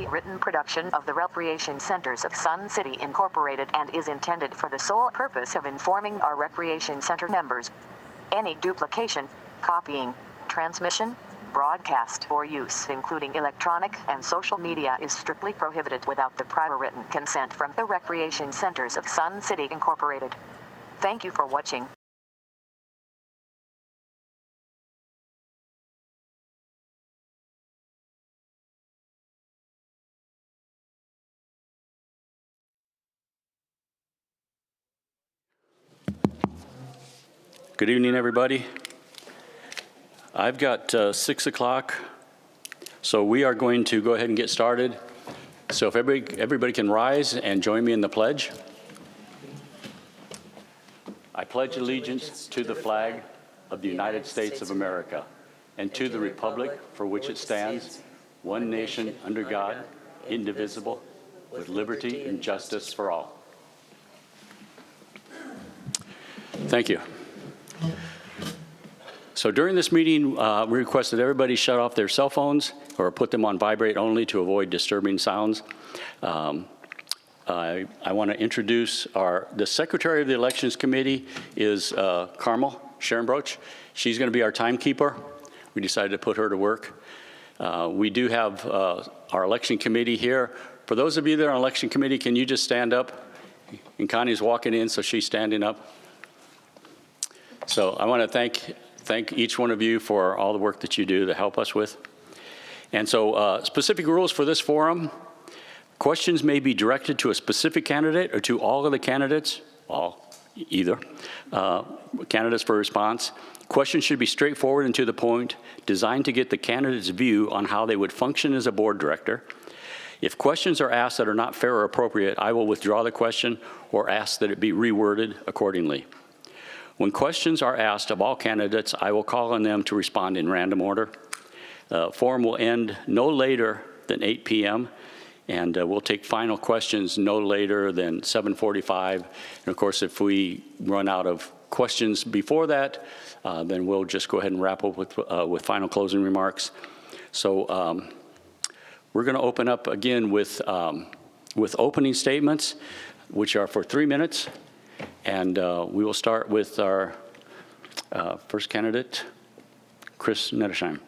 written production of the Recreation Centers of Sun City Incorporated and is intended for the sole purpose of informing our Recreation Center members. Any duplication, copying, transmission, broadcast, or use, including electronic and social media, is strictly prohibited without the prior written consent from the Recreation Centers of Sun City Incorporated. Thank you for watching. Good evening, everybody. I've got 6 o'clock, so we are going to go ahead and get started. So if everybody can rise and join me in the pledge. I pledge allegiance to the flag of the United States of America and to the republic for which it stands, one nation under God, indivisible, with liberty and justice for all. Thank you. So during this meeting, we requested everybody shut off their cell phones or put them on vibrate only to avoid disturbing sounds. I want to introduce the Secretary of the Elections Committee is Carmel Sharonbroach. She's going to be our timekeeper. We decided to put her to work. We do have our election committee here. For those of you that are on election committee, can you just stand up? And Connie's walking in, so she's standing up. So I want to thank each one of you for all the work that you do to help us with. And so specific rules for this forum: questions may be directed to a specific candidate or to all of the candidates, candidates for response. Questions should be straightforward and to the point, designed to get the candidate's view on how they would function as a board director. If questions are asked that are not fair or appropriate, I will withdraw the question or ask that it be reworded accordingly. When questions are asked of all candidates, I will call on them to respond in random order. Forum will end no later than 8 p.m., and we'll take final questions no later than 7:45. And of course, if we run out of questions before that, then we'll just go ahead and wrap up with final closing remarks. So we're going to open up again with opening statements, which are for 3 minutes. And we will start with our first candidate, Chris Nettesheim.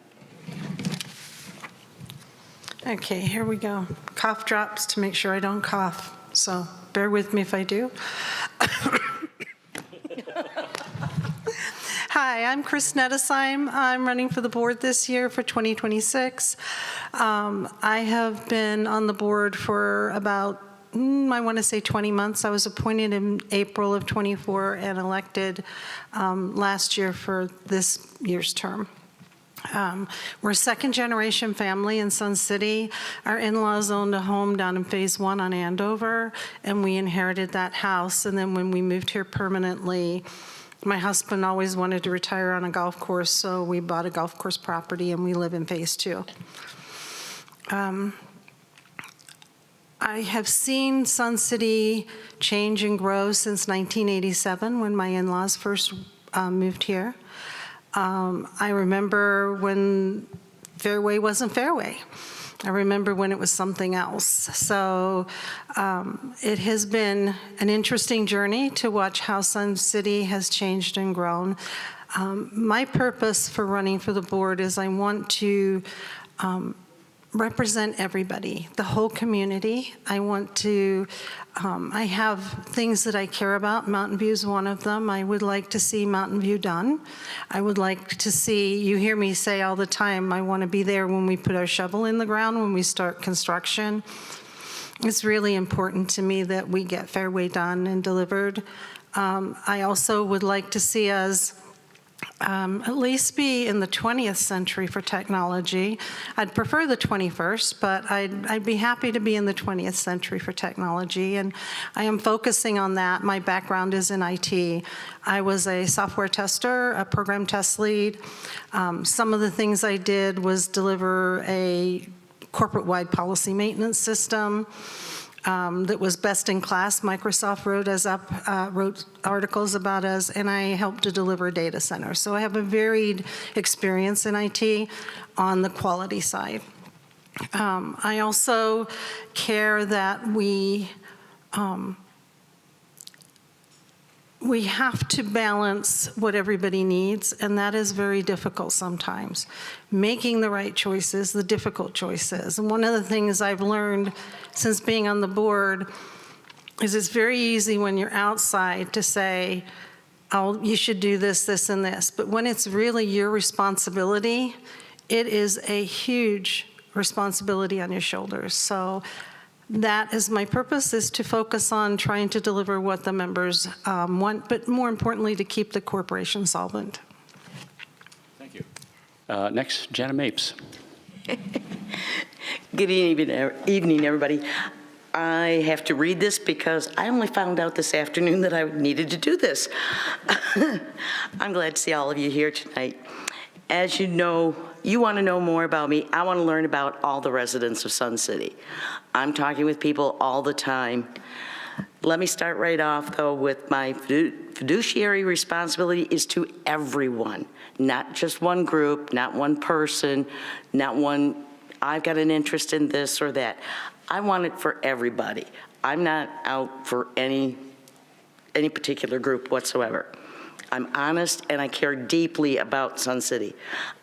Okay, here we go. Cough drops to make sure I don't cough. So bear with me if I do. Hi, I'm Chris Nettesheim. I'm running for the board this year for 2026. I have been on the board for about I want to say 20 months. I was appointed in April of 24 and elected last year for this year's term. We're a second-generation family in Sun City. Our in-laws owned a home down in Phase 1 on Andover, and we inherited that house. And then when we moved here permanently, my husband always wanted to retire on a golf course, so we bought a golf course property, and we live in Phase 2. I have seen Sun City change and grow since 1987 when my in-laws first moved here. I remember when Fairway wasn't Fairway. I remember when it was something else. So it has been an interesting journey to watch how Sun City has changed and grown. My purpose for running for the board is I want to represent everybody, the whole community. I want to, I have things that I care about. Mountain View is one of them. I would like to see Mountain View done. I would like to see, you hear me say all the time, I want to be there when we put our shovel in the ground, when we start construction. It's really important to me that we get Fairway done and delivered. I also would like to see us at least be in the 20th century for technology. I'd prefer the 21st, but I'd be happy to be in the 20th century for technology, and I am focusing on that. My background is in IT. I was a software tester, a program test lead. Some of the things I did was deliver a corporate-wide policy maintenance system that was best in class. Microsoft wrote articles about us, and I helped to deliver a data center. So I have a varied experience in IT on the quality side. I also care that we have to balance what everybody needs, and that is very difficult sometimes. Making the right choices, the difficult choices. And one of the things I've learned since being on the board is it's very easy when you're outside to say, oh, you should do this, this, and this. But when it's really your responsibility, it is a huge responsibility on your shoulders. So that is my purpose, is to focus on trying to deliver what the members want, but more importantly, to keep the corporation solvent. Thank you. Next, Jana Mapes. Good evening, everybody. I have to read this because I only found out this afternoon that I needed to do this. I'm glad to see all of you here tonight. As you know, you want to know more about me. I want to learn about all the residents of Sun City. I'm talking with people all the time. Let me start right off, though, with my fiduciary responsibility is to everyone, not just one group, not one person, not one, I've got an interest in this or that. I want it for everybody. I'm not out for any particular group whatsoever. I'm honest, and I care deeply about Sun City.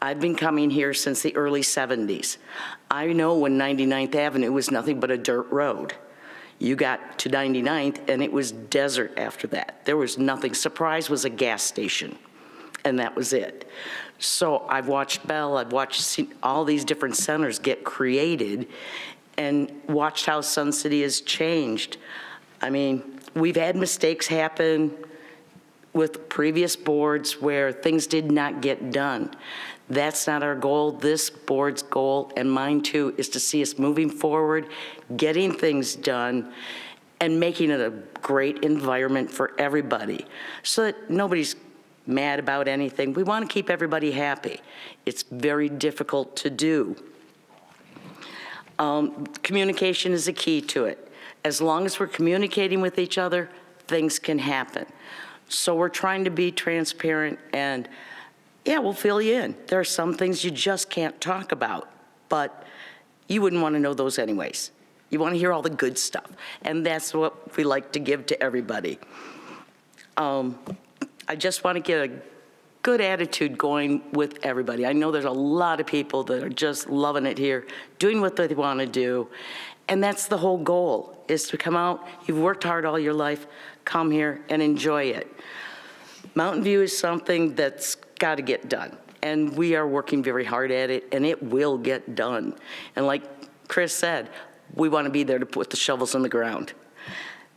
I've been coming here since the early 70s. I know when 99th Avenue was nothing but a dirt road. You got to 99th, and it was desert after that. There was nothing. Surprise was a gas station, and that was it. So I've watched Bell, I've watched all these different centers get created, and watched how Sun City has changed. I mean, we've had mistakes happen with previous boards where things did not get done. That's not our goal. This board's goal, and mine too, is to see us moving forward, getting things done, and making it a great environment for everybody so that nobody's mad about anything. We want to keep everybody happy. It's very difficult to do. Communication is a key to it. As long as we're communicating with each other, things can happen. So we're trying to be transparent, and yeah, we'll fill you in. There are some things you just can't talk about, but you wouldn't want to know those anyways. You want to hear all the good stuff, and that's what we like to give to everybody. I just want to get a good attitude going with everybody. I know there's a lot of people that are just loving it here, doing what they want to do, and that's the whole goal, is to come out. You've worked hard all your life. Come here and enjoy it. Mountain View is something that's got to get done, and we are working very hard at it, and it will get done. And like Chris said, we want to be there to put the shovels in the ground.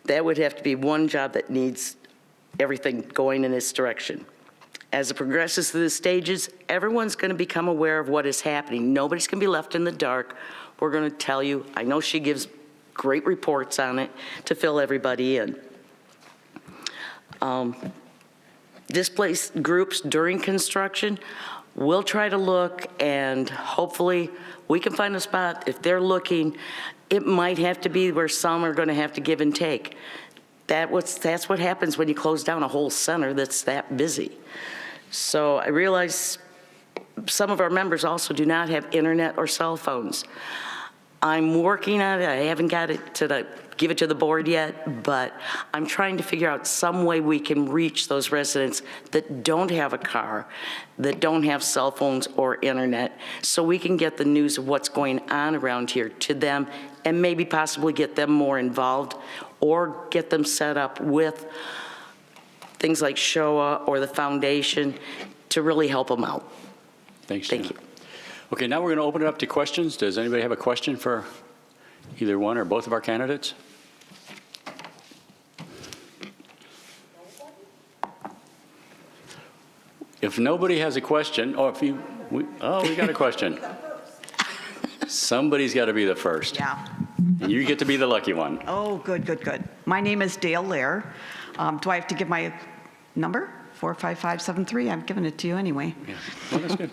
That would have to be one job that needs everything going in its direction. As it progresses through the stages, everyone's going to become aware of what is happening. Nobody's going to be left in the dark. We're going to tell you. I know she gives great reports on it to fill everybody in. Displaced groups during construction, we'll try to look, and hopefully we can find a spot. If they're looking, it might have to be where some are going to have to give and take. That's what happens when you close down a whole center that's that busy. So I realize some of our members also do not have internet or cell phones. I'm working on it. I haven't got it to give it to the board yet, but I'm trying to figure out some way we can reach those residents that don't have a car, that don't have cell phones or internet, so we can get the news of what's going on around here to them, and maybe possibly get them more involved or get them set up with things like SHOA or the foundation to really help them out. Thanks, Thank Jana. you. Okay, now we're going to open it up to questions. Does anybody have a question for either one or both of our candidates? If nobody has a question, or if you, we got a question. Somebody's got to be the first. Yeah. And you get to be the lucky one. Oh, good, good, good. My name is Dale Lair. Do I have to give my number? 45573? I've given it to you anyway. Yeah, well, that's good.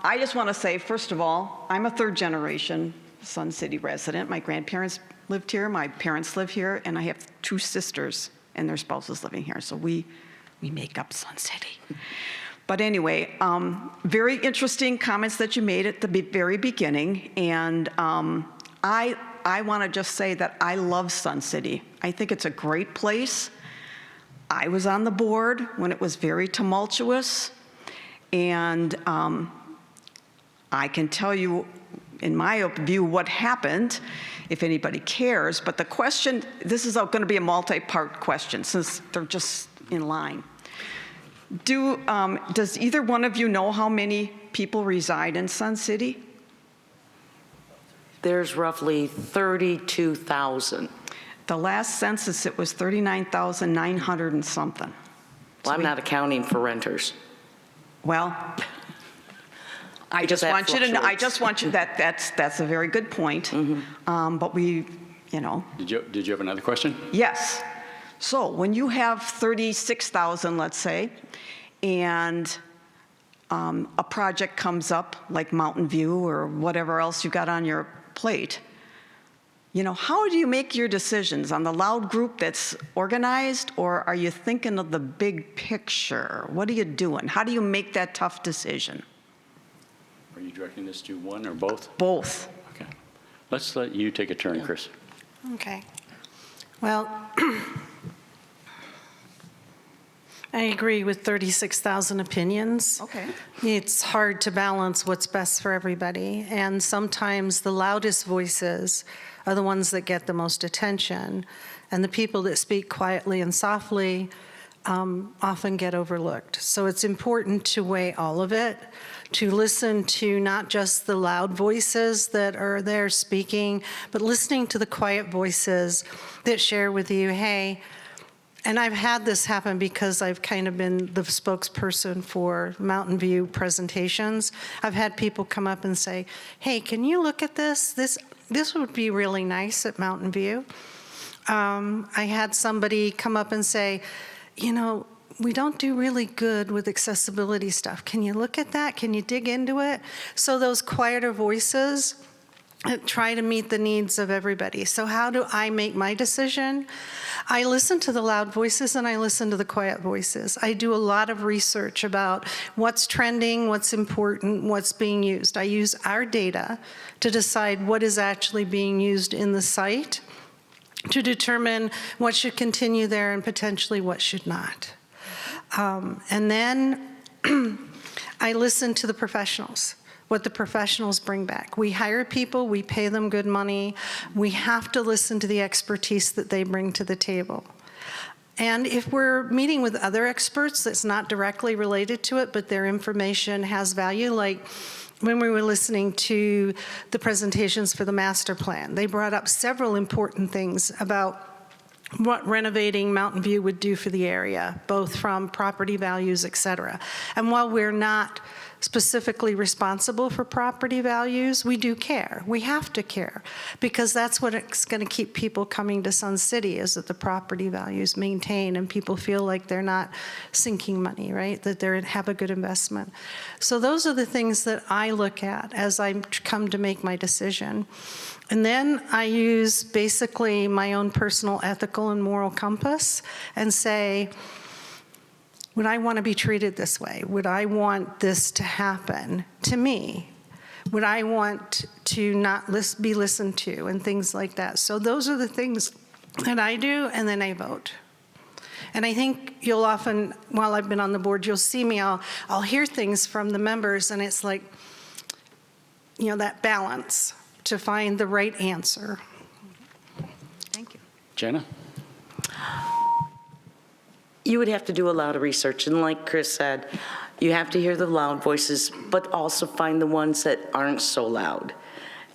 I just want to say, first of all, I'm a third generation Sun City resident. My grandparents lived here, my parents live here, and I have two sisters and their spouses living here. So we make up Sun City. But anyway, very interesting comments that you made at the very beginning, and I want to just say that I love Sun City. I think it's a great place. I was on the board when it was very tumultuous, and I can tell you, in my view, what happened, if anybody cares. But the question, this is going to be a multi-part question, since they're just in line. Does either one of you know how many people reside in Sun City? There's roughly 32,000. The last census, it was 39,900 and something. Well, I'm not accounting for renters. Well, I Because just that want you to know, I fluctuates. just want you, that's a very good point. But we, you know, Did you have another question? yes. So when you have 36,000, let's say, and a project comes up like Mountain View or whatever else you got on your plate, you know, how do you make your decisions? On the loud group that's organized, or are you thinking of the big picture? What are you doing? How do you make that tough decision? Are you directing this to one or both? Both. Okay. Let's let you take a turn, Chris. Okay. Well, I agree with 36,000 opinions. Okay. It's hard to balance what's best for everybody, and sometimes the loudest voices are the ones that get the most attention, and the people that speak quietly and softly often get overlooked. So it's important to weigh all of it, to listen to not just the loud voices that are there speaking, but listening to the quiet voices that share with you, hey, and I've had this happen because I've kind of been the spokesperson for Mountain View presentations. I've had people come up and say, hey, can you look at this? This would be really nice at Mountain View. I had somebody come up and say, you know, we don't do really good with accessibility stuff. Can you look at that? Can you dig into it? So those quieter voices try to meet the needs of everybody. So how do I make my decision? I listen to the loud voices and I listen to the quiet voices. I do a lot of research about what's trending, what's important, what's being used. I use our data to decide what is actually being used in the site to determine what should continue there and potentially what should not. And then I listen to the professionals, what the professionals bring back. We hire people, we pay them good money. We have to listen to the expertise that they bring to the table. And if we're meeting with other experts that's not directly related to it, but their information has value, like when we were listening to the presentations for the master plan, they brought up several important things about what renovating Mountain View would do for the area, both from property values, et cetera. And while we're not specifically responsible for property values, we do care. We have to care, because that's what it's going to keep people coming to Sun City, is that the property values maintain and people feel like they're not sinking money, right? That they have a good investment. So those are the things that I look at as I come to make my decision. And then I use basically my own personal ethical and moral compass and say, would I want to be treated this way? Would I want this to happen to me? Would I want to not be listened to and things like that? So those are the things that I do, and then I vote. And I think you'll often, while I've been on the board, you'll see me, I'll hear things from the members, and it's like, you know, that balance to find the right answer. Thank you. Jenna? You would have to do a lot of research, and like Chris said, you have to hear the loud voices, but also find the ones that aren't so loud.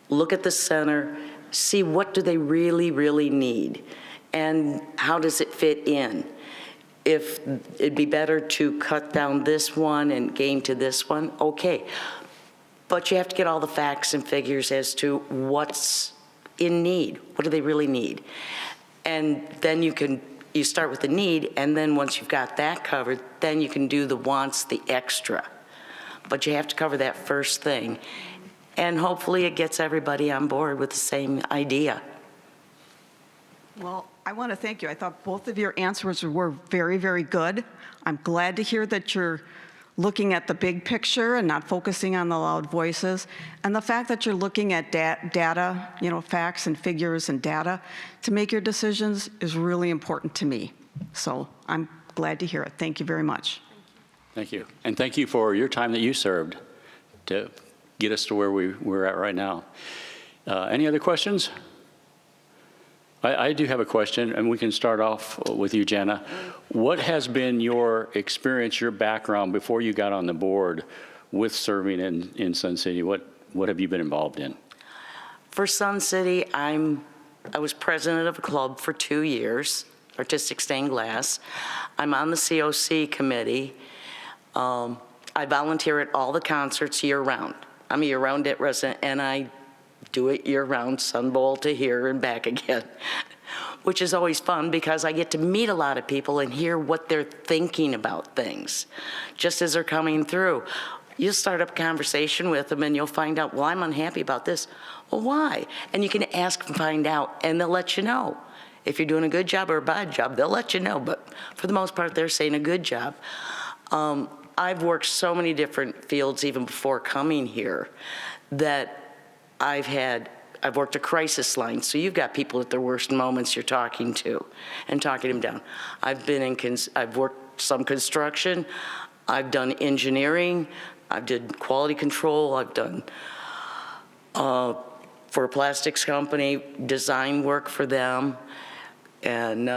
Look at the center, see what do they really, really need, and how does it fit in. If it'd be better to cut down this one and gain to this one, okay. But you have to get all the facts and figures as to what's in need. What do they really need? And then you start with the need, and then once you've got that covered, then you can do the wants, the extra. But you have to cover that first thing. And hopefully it gets everybody on board with the same idea. Well, I want to thank you. I thought both of your answers were very, very good. I'm glad to hear that you're looking at the big picture and not focusing on the loud voices. And the fact that you're looking at data, facts and figures and data to make your decisions is really important to me. So I'm glad to hear it. Thank you very much. Thank you. And thank you for your time that you served to get us to where we're at right now. Any other questions? I do have a question, and we can start off with you, Jana. What has been your experience, your background before you got on the board with serving in Sun City? What have you been involved in? For Sun City, I was president of a club for 2 years, Artistic Stained Glass. I'm on the COC committee. I volunteer at all the concerts year-round. I'm a year-round resident, and I do it year-round, Sun Bowl to here and back again, which is always fun because I get to meet a lot of people and hear what they're thinking about things just as they're coming through. You'll start up a conversation with them and you'll find out, well, I'm unhappy about this. Well, why? And you can ask and find out, and they'll let you know. If you're doing a good job or a bad job, they'll let you know, but for the most part, they're saying a good job. I've worked so many different fields even before coming here that I've worked a crisis line, so you've got people at their worst moments you're talking to and talking them down. I've worked some construction, I've done engineering, I've did quality control, I've done, for a plastics company, design work for them, and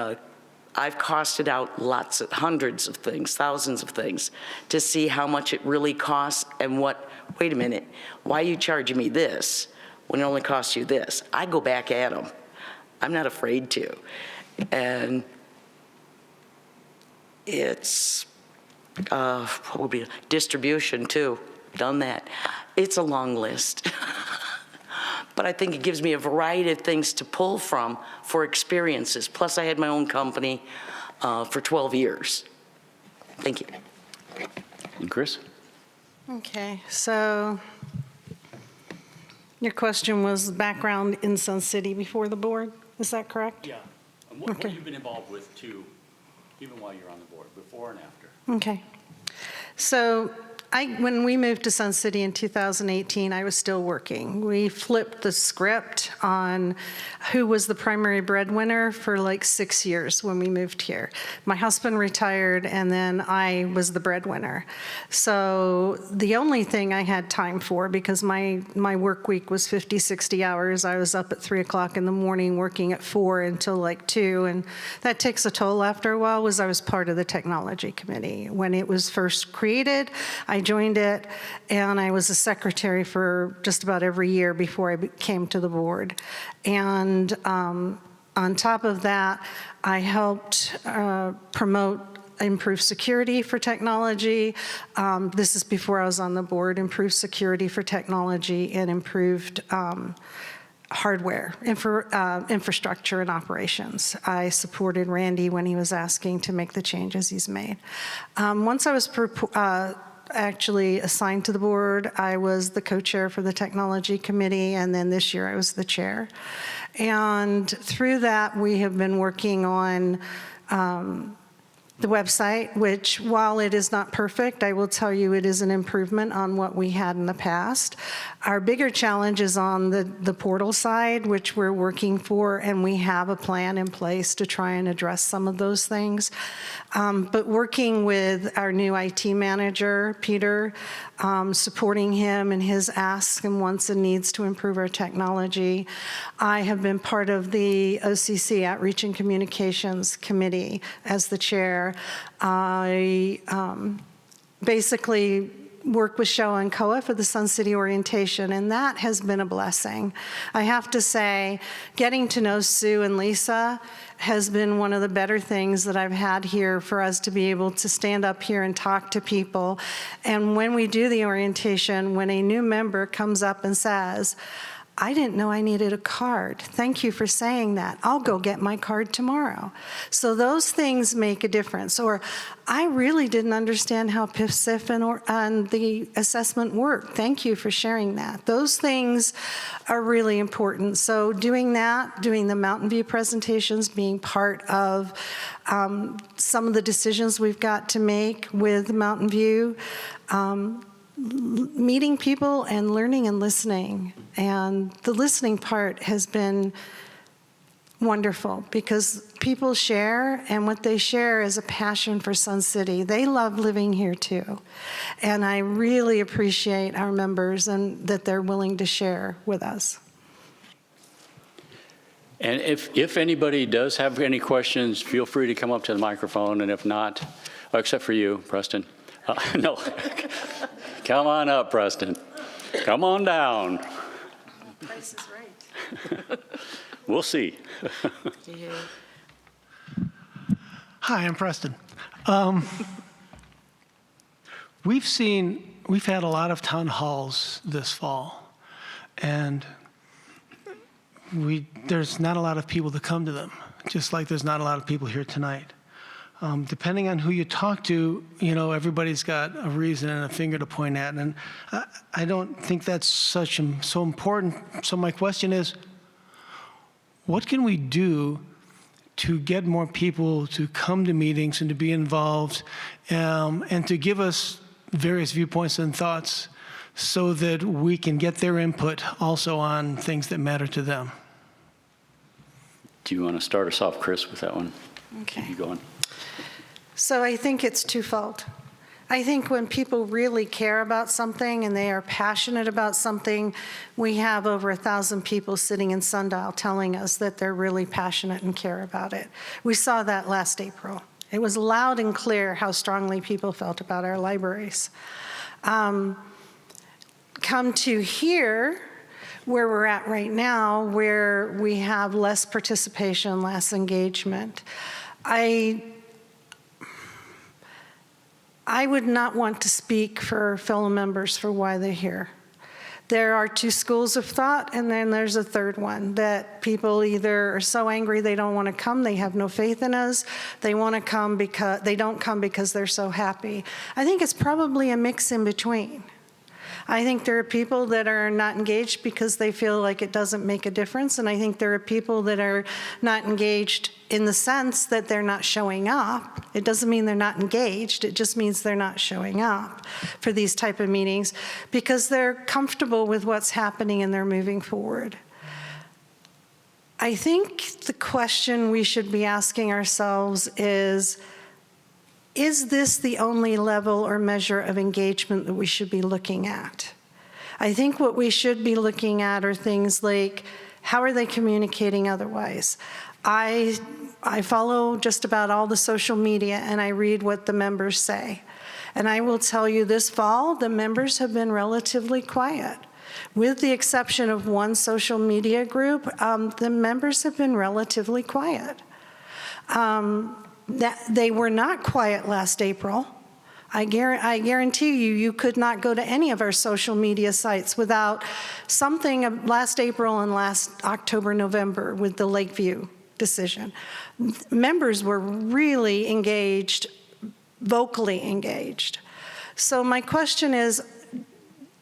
I've costed out hundreds of things, thousands of things, to see how much it really costs and wait a minute, why are you charging me this when it only costs you this? I go back at them. I'm not afraid to. And it's, what would be, distribution too, done that. It's a long list. But I think it gives me a variety of things to pull from for experiences. Plus I had my own company for 12 years. Thank you. And Chris? Okay, so your question was background in Sun City before the board, is that correct? Yeah. And what Okay. have you been involved with too, even while you're on the board, before and after? Okay. So when we moved to Sun City in 2018, I was still working. We flipped the script on who was the primary breadwinner for like 6 years when we moved here. My husband retired, and then I was the breadwinner. So the only thing I had time for, because my work week was 50, 60 hours, I was up at 3 o'clock in the morning working at 4 until like 2, and that takes a toll after a while, was I was part of the technology committee. When it was first created, I joined it, and I was a secretary for just about every year before I came to the board. And on top of that, I helped promote improved security for technology. This is before I was on the board, improved security for technology and improved hardware, infrastructure and operations. I supported Randy when he was asking to make the changes he's made. Once I was actually assigned to the board, I was the co-chair for the technology committee, and then this year I was the chair. And through that, we have been working on the website, which, while it is not perfect, I will tell you it is an improvement on what we had in the past. Our bigger challenge is on the portal side, which we're working for, and we have a plan in place to try and address some of those things. But working with our new IT manager, Peter, supporting him in his asks and wants and needs to improve our technology. I have been part of the OCC Outreach and Communications Committee as the chair. I basically work with Showa and Koa for the Sun City orientation, and that has been a blessing. I have to say, getting to know Sue and Lisa has been one of the better things that I've had here, for us to be able to stand up here and talk to people. And when we do the orientation, when a new member comes up and says, I didn't know I needed a card. Thank you for saying that. I'll go get my card tomorrow. So those things make a difference. Or I really didn't understand how PIF-CIF and the assessment worked. Thank you for sharing that. Those things are really important. So doing that, doing the Mountain View presentations, being part of some of the decisions we've got to make with Mountain View, meeting people and learning and listening. And the listening part has been wonderful because people share, and what they share is a passion for Sun City. They love living here too. And I really appreciate our members and that they're willing to share with us. And if anybody does have any questions, feel free to come up to the microphone, and if not, except for you, Preston. No. Come on up, Preston. Come on down. Price is right. We'll see. Hi, I'm Preston. We've had a lot of town halls this fall, and there's not a lot of people to come to them, just like there's not a lot of people here tonight. Depending on who you talk to, everybody's got a reason and a finger to point at, and I don't think that's so important. So my question is, what can we do to get more people to come to meetings and to be involved, and to give us various viewpoints and thoughts so that we can get their input also on things that matter to them? Do you want to start us off, Chris, with that one? Okay. Keep you going. So I think it's twofold. I think when people really care about something and they are passionate about something, we have over 1,000 people sitting in Sundial telling us that they're really passionate and care about it. We saw that last April. It was loud and clear how strongly people felt about our libraries. Come to here, where we're at right now, where we have less participation, less engagement. I would not want to speak for fellow members for why they're here. There are two schools of thought, and then there's a third one, that people either are so angry they don't want to come, they have no faith in us, they want to come because they don't come because they're so happy. I think it's probably a mix in between. I think there are people that are not engaged because they feel like it doesn't make a difference, and I think there are people that are not engaged in the sense that they're not showing up. It doesn't mean they're not engaged, it just means they're not showing up for these type of meetings because they're comfortable with what's happening and they're moving forward. I think the question we should be asking ourselves is this the only level or measure of engagement that we should be looking at? I think what we should be looking at are things like, how are they communicating otherwise? I follow just about all the social media and I read what the members say. And I will tell you this fall, the members have been relatively quiet. With the exception of one social media group, the members have been relatively quiet. They were not quiet last April. I guarantee you could not go to any of our social media sites without something last April and last October, November with the Lakeview decision. Members were really engaged, vocally engaged. So my question is,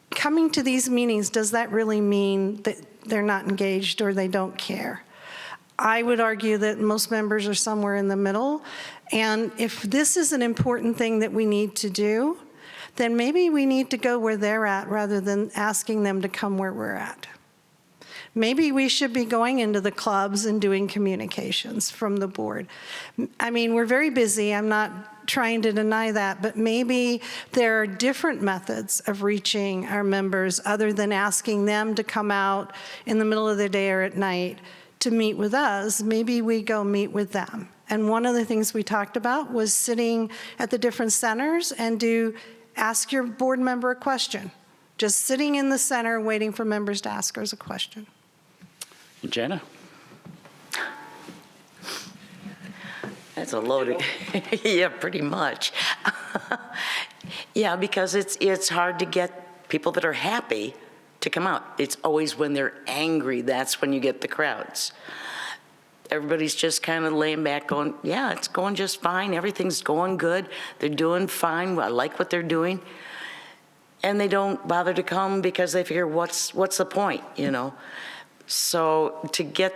coming to these meetings, does that really mean that they're not engaged or they don't care? I would argue that most members are somewhere in the middle. And if this is an important thing that we need to do, then maybe we need to go where they're at rather than asking them to come where we're at. Maybe we should be going into the clubs and doing communications from the board. I mean, we're very busy. I'm not trying to deny that, but maybe there are different methods of reaching our members other than asking them to come out in the middle of the day or at night to meet with us. Maybe we go meet with them. And one of the things we talked about was sitting at the different centers and ask your board member a question. Just sitting in the center waiting for members to ask us a question. Jana? That's a loaded, yeah, pretty much. Yeah, because it's hard to get people that are happy to to come out. It's always when they're angry, that's when you get the crowds. Everybody's just kind of laying back going, yeah, it's going just fine. Everything's going good. They're doing fine. I like what they're doing. And they don't bother to come because they figure, what's the point, you know? So to get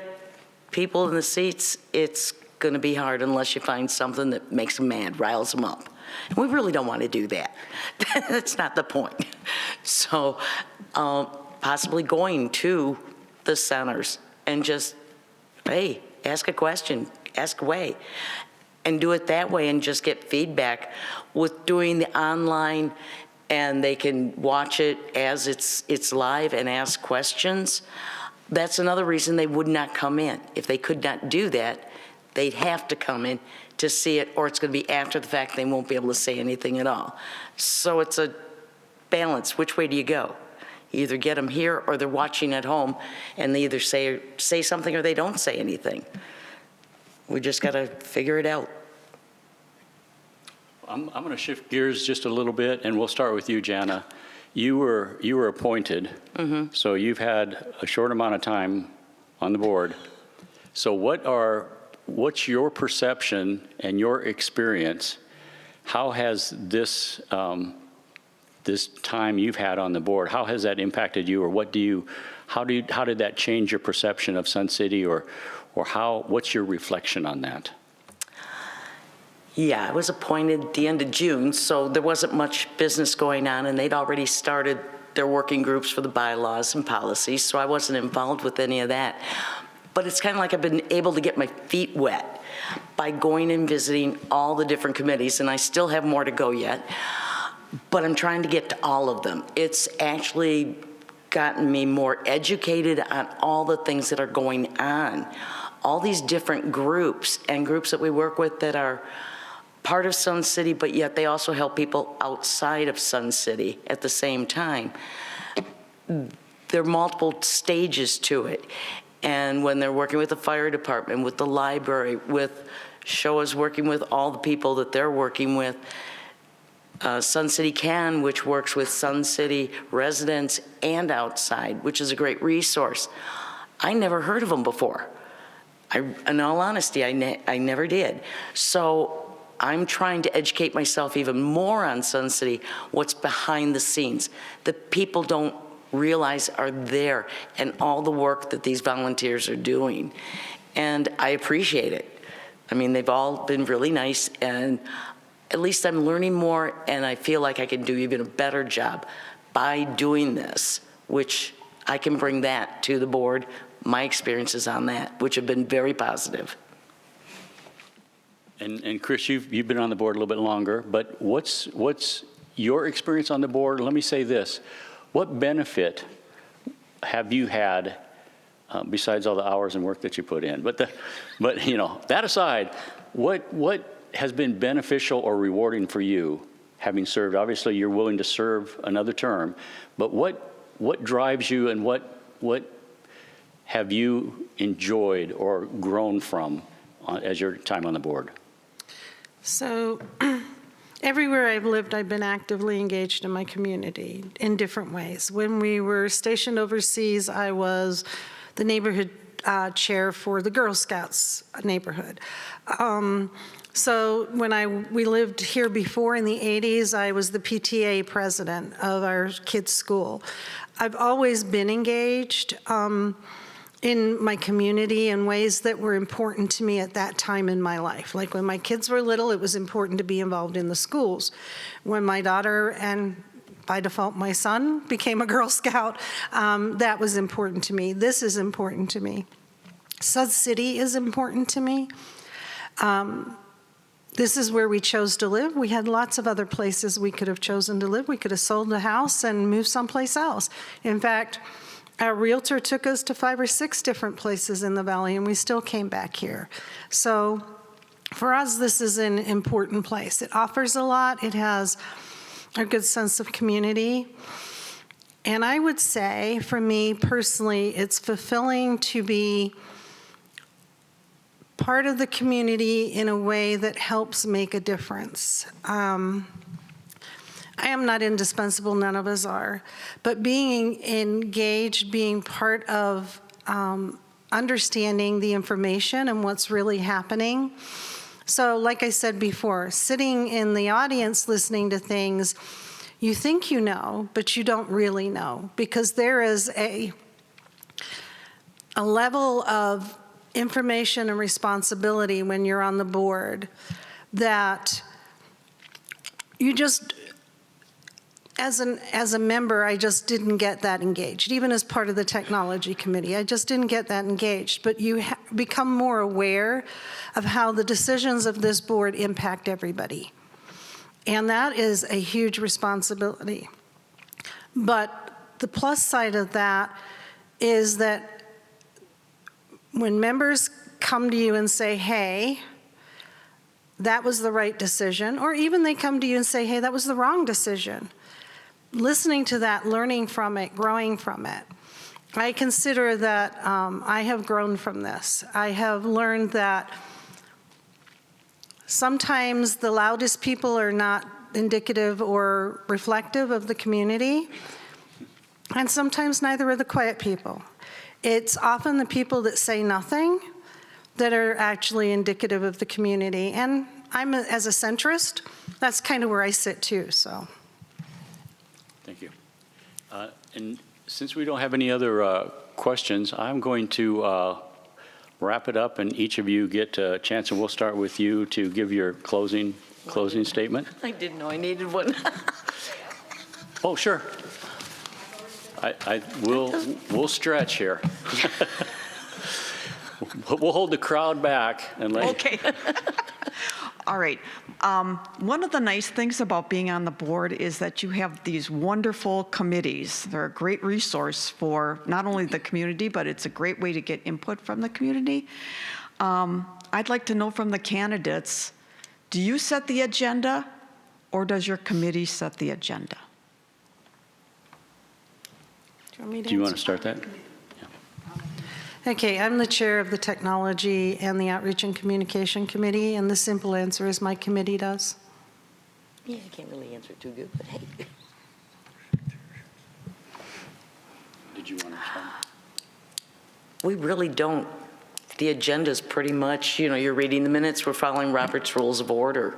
people in the seats, it's going to be hard unless you find something that makes them mad, riles them up. And we really don't want to do that. That's not the point. So possibly going to the centers and just, hey, ask a question, ask away, and do it that way and just get feedback. With doing the online, and they can watch it as it's live and ask questions, that's another reason they would not come in. If they could not do that, they'd have to come in to see it, or it's going to be after the fact. They won't be able to say anything at all. So it's a balance. Which way do you go? You either get them here or they're watching at home, and they either say something or they don't say anything. We just got to figure it out. I'm going to shift gears just a little bit, and we'll start with you, Jana. You were appointed, so you've had a short amount of time on the board. So what's your perception and your experience? How has this this time you've had on the board, how has that impacted you, or how did that change your perception of Sun City, or what's your reflection on that? Yeah, I was appointed at the end of June, so there wasn't much business going on, and they'd already started their working groups for the bylaws and policies, so I wasn't involved with any of that. But it's kind of like I've been able to get my feet wet by going and visiting all the different committees, and I still have more to go yet, but I'm trying to get to all of them. It's actually gotten me more educated on all the things that are going on, all these different groups and groups that we work with that are part of Sun City, but yet they also help people outside of Sun City at the same time. There are multiple stages to it. And when they're working with the fire department, with the library, with SHOA's working with all the people that they're working with, Sun City Can, which works with Sun City residents and outside, which is a great resource. I never heard of them before. In all honesty, I never did. So I'm trying to educate myself even more on Sun City, what's behind the scenes, that people don't realize are there, and all the work that these volunteers are doing. And I appreciate it. I mean, they've all been really nice, and at least I'm learning more, and I feel like I can do even a better job by doing this, which I can bring that to the board, my experiences on that, which have been very positive. And Chris, you've been on the board a little bit longer, but what's your experience on the board? Let me say this. What benefit have you had besides all the hours and work that you put in? But you know, that aside, what has been beneficial or rewarding for you having served? Obviously, you're willing to serve another term, but what drives you, and what have you enjoyed or grown from as your time on the board? So everywhere I've lived, I've been actively engaged in my community in different ways. When we were stationed overseas, I was the neighborhood chair for the Girl Scouts neighborhood. So when we lived here before in the 80s, I was the PTA president of our kids' school. I've always been engaged in my community in ways that were important to me at that time in my life. Like when my kids were little, it was important to be involved in the schools. When my daughter, and by default my son, became a Girl Scout, that was important to me. This is important to me. Sun City is important to me. This is where we chose to live. We had lots of other places we could have chosen to live. We could have sold the house and moved someplace else. In fact, our realtor took us to 5 or 6 different places in the valley, and we still came back here. So for us, this is an important place. It offers a lot. It has a good sense of community. And I would say, for me personally, it's fulfilling to be part of the community in a way that helps make a difference. I am not indispensable, none of us are, but being engaged, being part of understanding the information and what's really happening. So like I said before, sitting in the audience listening to things, you think you know, but you don't really know, because there is a level of information and responsibility when you're on the board that you just, as a member, I just didn't get that engaged. Even as part of the technology committee, I just didn't get that engaged. But you become more aware of how the decisions of this board impact everybody. And that is a huge responsibility. But the plus side of that is that when members come to you and say, hey, that was the right decision, or even they come to you and say, hey, that was the wrong decision, listening to that, learning from it, growing from it. I consider that I have grown from this. I have learned that sometimes the loudest people are not indicative or reflective of the community, and sometimes neither are the quiet people. It's often the people that say nothing that are actually indicative of the community. And I'm, as a centrist, that's kind of where I sit too, so. Thank you. And since we don't have any other questions, I'm going to wrap it up, and each of you get a chance, and we'll start with you to give your closing statement. I didn't know I needed one. Oh, sure. We'll stretch here. We'll hold the crowd back and let. Okay. All right. One of the nice things about being on the board is that you have these wonderful committees. They're a great resource for not only the community, but it's a great way to get input from the community. I'd like to know from the candidates, do you set the agenda, or does your committee set the agenda? Do you want to start that? Okay, I'm the chair of the Technology and the Outreach and Communication Committee, and the simple answer is my committee does. Yeah, I can't really answer too good, but hey. Did you want to respond? We really don't. The agenda's pretty much, you're reading the minutes, we're following Robert's Rules of Order,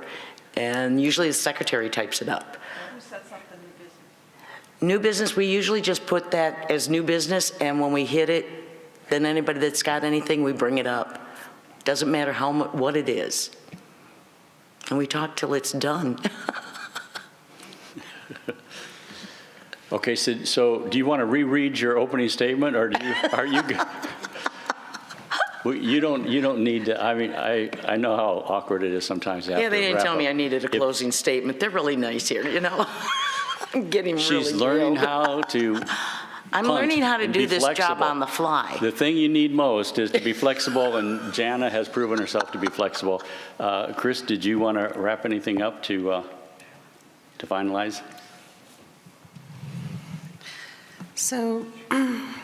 and usually the secretary types it up. Who sets up the new business? New business, we usually just put that as new business, and when we hit it, then anybody that's got anything, we bring it up. Doesn't matter what it is. And we talk till it's done. Okay, so do you want to reread your opening statement, or are you good? Well, you don't need to. I mean, I know how awkward it is sometimes. Yeah, they didn't tell me I needed a closing statement. They're really nice here, I'm getting really She's learning grilled. how to. I'm learning how to do this job on the fly. The thing you need most is to be flexible, and Jana has proven herself to be flexible. Chris, did you want to wrap anything up to finalize? So, I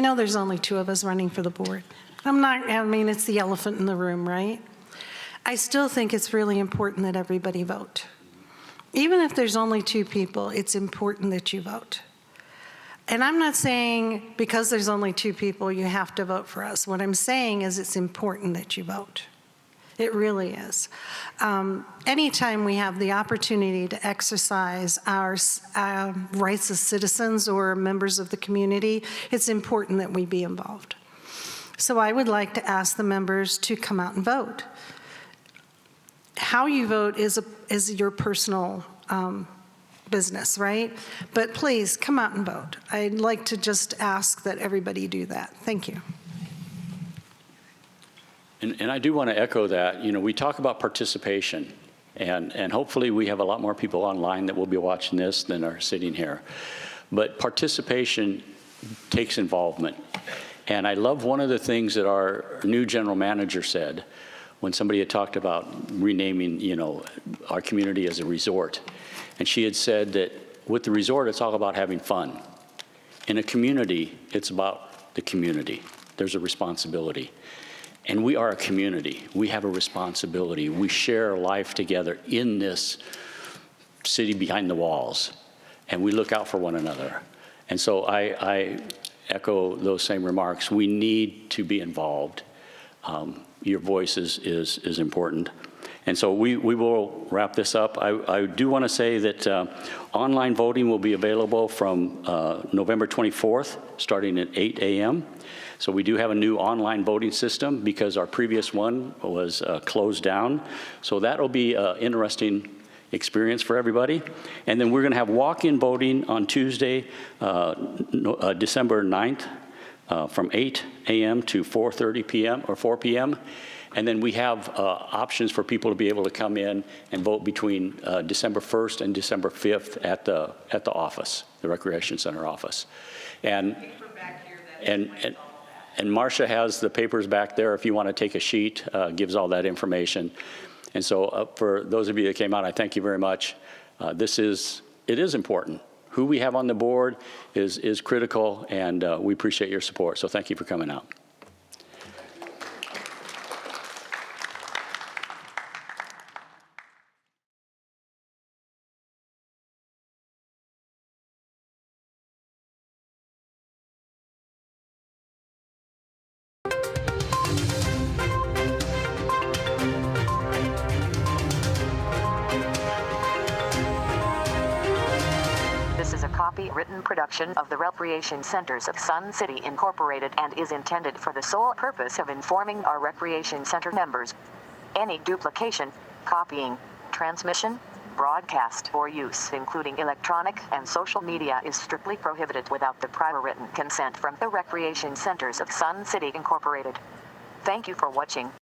know there's only two of us running for the board. It's the elephant in the room, right? I still think it's really important that everybody vote. Even if there's only two people, it's important that you vote. And I'm not saying because there's only two people, you have to vote for us. What I'm saying is it's important that you vote. It really is. Anytime we have the opportunity to exercise our rights as citizens or members of the community, it's important that we be involved. So I would like to ask the members to come out and vote. How you vote is your personal business, right? But please come out and vote. I'd like to just ask that everybody do that. Thank you. And I do want to echo that. We talk about participation, and hopefully we have a lot more people online that will be watching this than are sitting here. But participation takes involvement. And I love one of the things that our new general manager said when somebody had talked about renaming, our community as a resort. And she had said that with the resort, it's all about having fun. In a community, it's about the community. There's a responsibility. And we are a community. We have a responsibility. We share life together in this city behind the walls, and we look out for one another. And so I echo those same remarks. We need to be involved. Your voice is important. And so we will wrap this up. I do want to say that online voting will be available from November 24th, starting at 8 a.m. So we do have a new online voting system because our previous one was closed down. So that'll be an interesting experience for everybody. And then we're going to have walk-in voting on Tuesday, December 9th, from 8 a.m. to 4:30 p.m. or 4 p.m. And then we have options for people to be able to come in and vote between December 1st and December 5th at the office, the Recreation Center office. And Marcia has the papers back there if you want to take a sheet, gives all that information. And so for those of you that came out, I thank you very much. It is important. Who we have on the board is critical, and we appreciate your support. So thank you for coming out. This is a copyrighted production of the Recreation Centers of Sun City Incorporated and is intended for the sole purpose of informing our Recreation Center members. Any duplication, copying, transmission, broadcast, or use, including electronic and social media, is strictly prohibited without the prior written consent from the Recreation Centers of Sun City Incorporated. Thank you for watching.